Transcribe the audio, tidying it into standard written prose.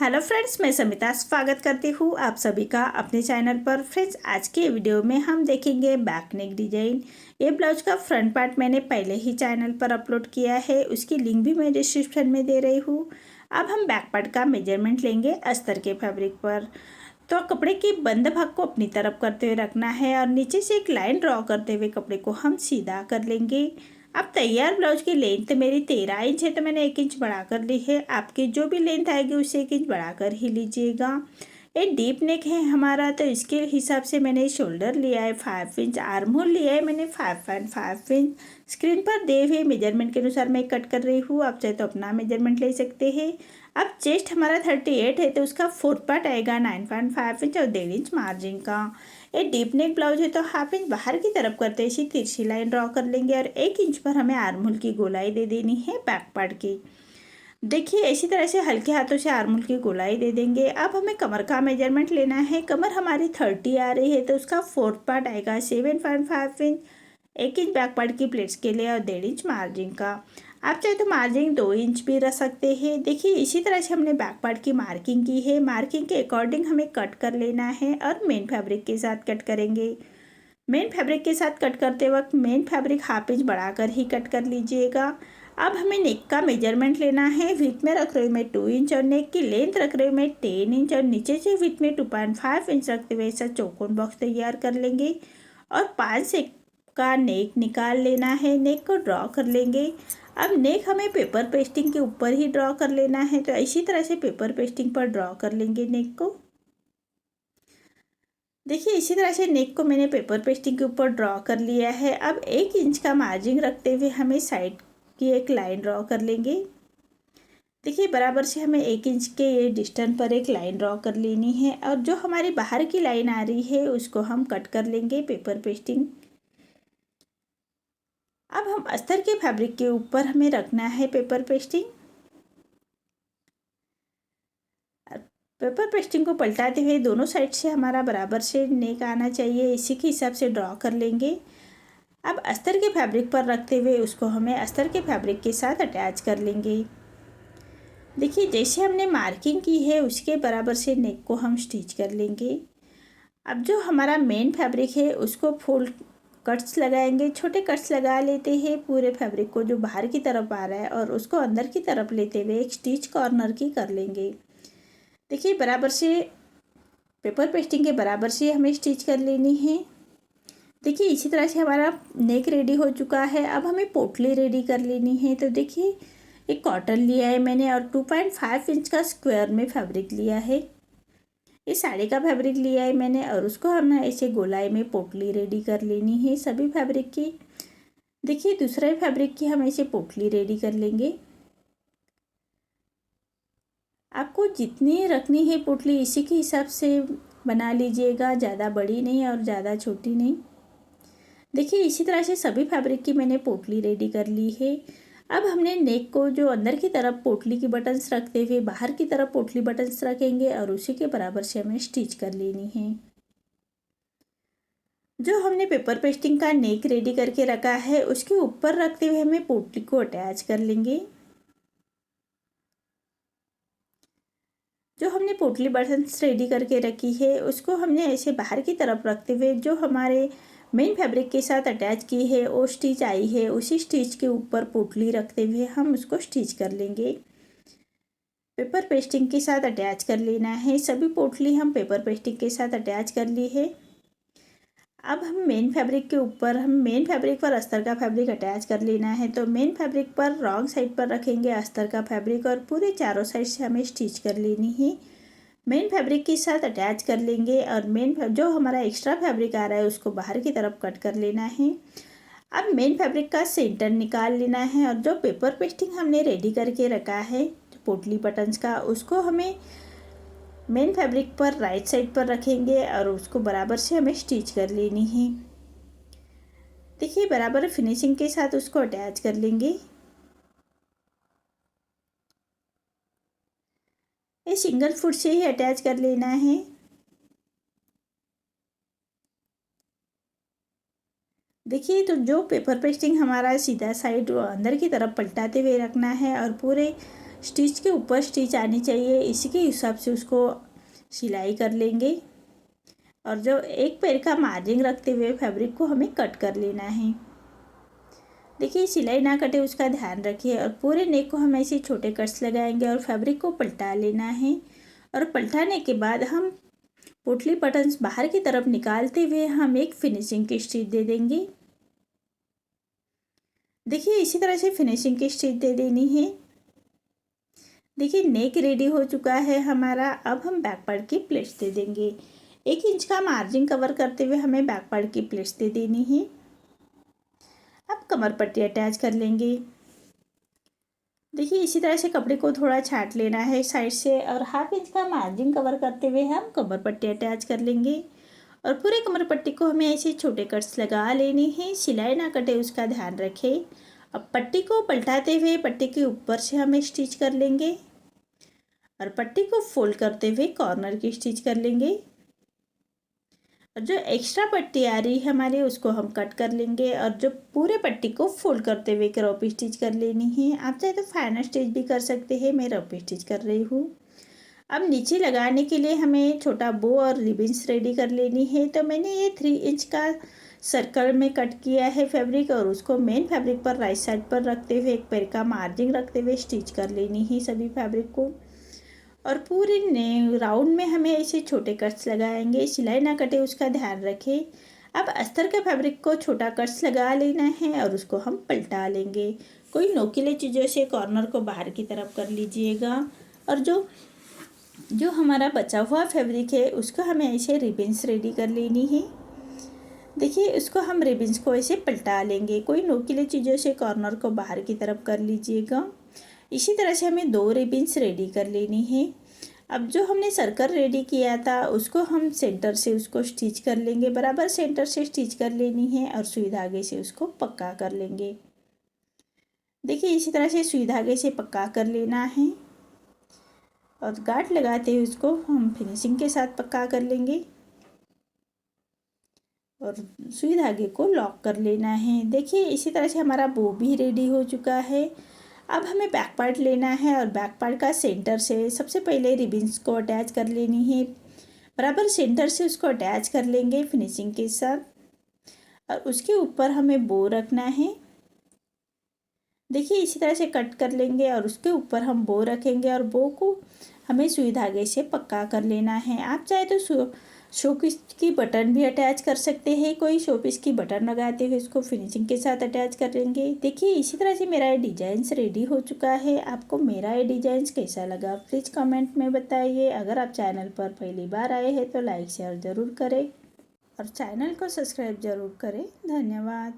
Hello friends, मैं समिता स्वागत करती हूँ आप सभी का अपने चैनल पर। फ्रेंड्स, आज के वीडियो में हम देखेंगे बैक नेक डिजाइन। ये ब्लाउज का फ्रंट पार्ट मैंने पहले ही चैनल पर अपलोड किया है, उसकी लिंक भी मैं डिस्क्रिप्शन में दे रही हूँ। अब हम बैक पार्ट का मेजरमेंट लेंगे अस्तर के फैब्रिक पर। तो कपड़े की बंद भाग को अपनी तरफ करते हुए रखना है और नीचे से एक लाइन ड्रॉ करते हुए कपड़े को हम सीधा कर लेंगे। अब तैयार ब्लाउज की लेंथ मेरी 13 इंच है, तो मैंने 1 इंच बढ़ा कर ली है। आपकी जो भी लेंथ आएगी उससे 1 इंच बढ़ा कर ही लीजिएगा। ये डीप नेक है हमारा, तो इसके हिसाब से मैंने शोल्डर लिया है 5 इंच, आर्म होल लिया है मैंने 5.5 इंच। स्क्रीन पर दिए हुए मेजरमेंट के अनुसार मैं कट कर रही हूँ, आप चाहे तो अपना मेजरमेंट ले सकते हैं। अब चेस्ट हमारा 38 है, तो उसका फोर्थ पार्ट आएगा 9.5 इंच और 1.5 इंच मार्जिन का। ये डीप नेक ब्लाउज है, तो हाफ इंच बाहर की तरफ करते इसी तिरछी लाइन ड्रॉ कर लेंगे और 1 इंच पर हमें आर्म होल की गोलाई दे देनी है बैक पार्ट की। देखिए, इसी तरह से हल्के हाथों से आर्म होल की गोलाई दे देंगे। अब हमें कमर का मेजरमेंट लेना है। कमर हमारी 30 आ रही है, तो उसका फोर्थ पार्ट आएगा 7.5 इंच। 1 इंच बैक पार्ट की प्लेट्स के लिए और 1.5 इंच मार्जिन का। आप चाहे तो मार्जिन 2 इंच भी रख सकते हैं। देखिए, इसी तरह से हमने बैक पार्ट की मार्किंग की है। मार्किंग के अकॉर्डिंग हमें कट कर लेना है और मेन फैब्रिक के साथ कट करेंगे। मेन फैब्रिक के साथ कट करते वक्त मेन फैब्रिक हाफ इंच बढ़ाकर ही कट कर लीजिएगा। अब हमें नेक का मेजरमेंट लेना है। विथ में रख रही हूँ मैं 2 इंच और नेक की लेंथ रख रही हूँ मैं 10 इंच और नीचे से विथ में 2.5 इंच रखते हुए ऐसा चौकोन बॉक्स तैयार कर लेंगे और 5 से का नेक निकाल लेना है। नेक को ड्रॉ कर लेंगे। अब नेक हमें पेपर पेस्टिंग के ऊपर ही ड्रॉ कर लेना है, तो इसी तरह से पेपर पेस्टिंग पर ड्रॉ कर लेंगे नेक को। देखिए, इसी तरह से नेक को मैंने पेपर पेस्टिंग के ऊपर ड्रॉ कर लिया है। अब 1 इंच का मार्जिन रखते हुए हमें साइड की एक लाइन ड्रॉ कर लेंगे। देखिए, बराबर से हमें 1 इंच के ये डिस्टेंस पर एक लाइन ड्रॉ कर लेनी है और जो हमारी बाहर की लाइन आ रही है उसको हम कट कर लेंगे पेपर पेस्टिंग। अब हम अस्तर के फैब्रिक के ऊपर हमें रखना है पेपर पेस्टिंग। पेपर पेस्टिंग को पलटाते हुए दोनों साइड से हमारा बराबर से नेक आना चाहिए, इसी के हिसाब से ड्रॉ कर लेंगे। अब अस्तर के फैब्रिक पर रखते हुए उसको हमें अस्तर के फैब्रिक के साथ अटैच कर लेंगे। देखिए, जैसे हमने मार्किंग की है उसके बराबर से नेक को हम स्टिच कर लेंगे। अब जो हमारा मेन फैब्रिक है उसको फुल कट्स लगाएंगे, छोटे कट्स लगा लेते हैं पूरे फैब्रिक को जो बाहर की तरफ आ रहा है और उसको अंदर की तरफ लेते हुए एक स्टिच कॉर्नर की कर लेंगे। देखिए, बराबर से पेपर पेस्टिंग के बराबर से हमें स्टिच कर लेनी है। देखिए, इसी तरह से हमारा नेक रेडी हो चुका है। अब हमें पोटली रेडी कर लेनी है। तो देखिए, एक कॉटन लिया है मैंने और 2.5 इंच का स्क्वायर में फैब्रिक लिया है। ये साड़ी का फैब्रिक लिया है मैंने और उसको हम ऐसे गोलाई में पोटली रेडी कर लेनी है सभी फैब्रिक की। देखिए, दूसरे फैब्रिक की हम ऐसे पोटली रेडी कर लेंगे। आपको जितनी रखनी है पोटली इसी के हिसाब से बना लीजिएगा, ज़्यादा बड़ी नहीं और ज़्यादा छोटी नहीं। देखिए, इसी तरह से सभी फैब्रिक की मैंने पोटली रेडी कर ली है। अब हमने नेक को जो अंदर की तरफ पोटली की बटन्स रखते हुए बाहर की तरफ पोटली बटन्स रखेंगे और उसी के बराबर से हमें स्टिच कर लेनी है। जो हमने पेपर पेस्टिंग का नेक रेडी करके रखा है उसके ऊपर रखते हुए हमें पोटली को अटैच कर लेंगे। जो हमने पोटली बटन्स रेडी करके रखी है उसको हमने ऐसे बाहर की तरफ रखते हुए जो हमारे मेन फैब्रिक के साथ अटैच की है वो स्टिच आई है, उसी स्टिच के ऊपर पोटली रखते हुए हम उसको स्टिच कर लेंगे। पेपर पेस्टिंग के साथ अटैच कर लेना है। सभी पोटली हम पेपर पेस्टिंग के साथ अटैच कर ली है। अब हम मेन फैब्रिक के ऊपर हम मेन फैब्रिक पर अस्तर का फैब्रिक अटैच कर लेना है। तो मेन फैब्रिक पर रॉन्ग साइड पर रखेंगे अस्तर का फैब्रिक और पूरे चारों साइड से हमें स्टिच कर लेनी है। मेन फैब्रिक के साथ अटैच कर लेंगे और जो हमारा एक्स्ट्रा फैब्रिक आ रहा है उसको बाहर की तरफ कट कर लेना है। अब मेन फैब्रिक का सेंटर निकाल लेना है और जो पेपर पेस्टिंग हमने रेडी करके रखा है पोटली बटन्स का उसको हमें मेन फैब्रिक पर राइट साइड पर रखेंगे और उसको बराबर से हमें स्टिच कर लेनी है। देखिए, बराबर फिनिशिंग के साथ उसको अटैच कर लेंगे। ये सिंगल फुट से ही अटैच कर लेना है। देखिए, तो जो पेपर पेस्टिंग हमारा सीधा साइड अंदर की तरफ पलटाते हुए रखना है और पूरे स्टिच के ऊपर स्टिच आनी चाहिए, इसी के हिसाब से उसको सिलाई कर लेंगे। और जो एक पैर का मार्जिन रखते हुए फैब्रिक को हमें कट कर लेना है। देखिए सिलाई ना कटे उसका ध्यान रखिए। और पूरे नेक को हम ऐसे छोटे कट्स लगाएंगे और फैब्रिक को पलटा लेना है। और पलटाने के बाद हम पोटली बटन्स बाहर की तरफ निकालते हुए हम एक फिनिशिंग की स्टिच दे देंगे। देखिए इसी तरह से फिनिशिंग की स्टिच दे देनी है। देखिए नेक रेडी हो चुका है हमारा। अब हम बैक पार्ट की प्लेट्स दे देंगे। 1 इंच का मार्जिन कवर करते हुए हमें बैक पार्ट की प्लेट्स दे देनी है। अब कमर पट्टी अटैच कर लेंगे। देखिए इसी तरह से कपड़े को थोड़ा छाट लेना है साइड से और 1/2 इंच का मार्जिन कवर करते हुए हम कमर पट्टी अटैच कर लेंगे। और पूरे कमर पट्टी को हमें ऐसे छोटे कट्स लगा लेने हैं, सिलाई ना कटे उसका ध्यान रखें। अब पट्टी को पलटाते हुए पट्टी के ऊपर से हमें स्टिच कर लेंगे और पट्टी को फोल्ड करते हुए कॉर्नर की स्टिच कर लेंगे। और जो एक्स्ट्रा पट्टी आ रही है हमारी उसको हम कट कर लेंगे और जो पूरे पट्टी को फोल्ड करते हुए क्रॉप स्टिच कर लेनी है। आप चाहे तो फाइनल स्टिच भी कर सकते हैं, मैं रफ स्टिच कर रही हूँ। अब नीचे लगाने के लिए हमें छोटा बो और रिबन्स रेडी कर लेनी है। तो मैंने ये 3 इंच का सर्कल में कट किया है फैब्रिक और उसको मेन फैब्रिक पर राइट साइड पर रखते हुए एक पैर का मार्जिन रखते हुए स्टिच कर लेनी है सभी फैब्रिक को। और पूरे राउंड में हमें ऐसे छोटे कट्स लगाएंगे, सिलाई ना कटे उसका ध्यान रखें। अब अस्तर के फैब्रिक को छोटा कट्स लगा लेना है और उसको हम पलटा लेंगे। कोई नोकीले चीज़ों से कॉर्नर को बाहर की तरफ कर लीजिएगा। और जो हमारा बचा हुआ फैब्रिक है उसको हमें ऐसे रिबन्स रेडी कर लेनी है। देखिए उसको हम रिबन्स को ऐसे पलटा लेंगे, कोई नोकीले चीज़ों से कॉर्नर को बाहर की तरफ कर लीजिएगा। इसी तरह से हमें 2 रिबन्स रेडी कर लेनी है। अब जो हमने सर्कल रेडी किया था उसको हम सेंटर से उसको स्टिच कर लेंगे, बराबर सेंटर से स्टिच कर लेनी है और सुई धागे से उसको पक्का कर लेंगे। देखिए इसी तरह से सुई धागे से पक्का कर लेना है और गांठ लगाते हुए उसको हम फिनिशिंग के साथ पक्का कर लेंगे और सुई धागे को लॉक कर लेना है। देखिए इसी तरह से हमारा बो भी रेडी हो चुका है। अब हमें बैक पार्ट लेना है और बैक पार्ट का सेंटर से सबसे पहले रिबन्स को अटैच कर लेनी है, बराबर सेंटर से उसको अटैच कर लेंगे फिनिशिंग के साथ। और उसके ऊपर हमें बो रखना है। देखिए इसी तरह से कट कर लेंगे और उसके ऊपर हम बो रखेंगे और बो को हमें सुई धागे से पक्का कर लेना है। आप चाहे तो शोपीस की बटन भी अटैच कर सकते हैं, कोई शोपीस की बटन लगाते हुए इसको फिनिशिंग के साथ अटैच कर लेंगे। देखिए इसी तरह से मेरा ये डिजाइन्स रेडी हो चुका है। आपको मेरा ये डिजाइन्स कैसा लगा प्लीज़ कमेंट में बताइए। अगर आप चैनल पर पहली बार आए हैं तो लाइक शेयर ज़रूर करें और चैनल को सब्सक्राइब ज़रूर करें। धन्यवाद।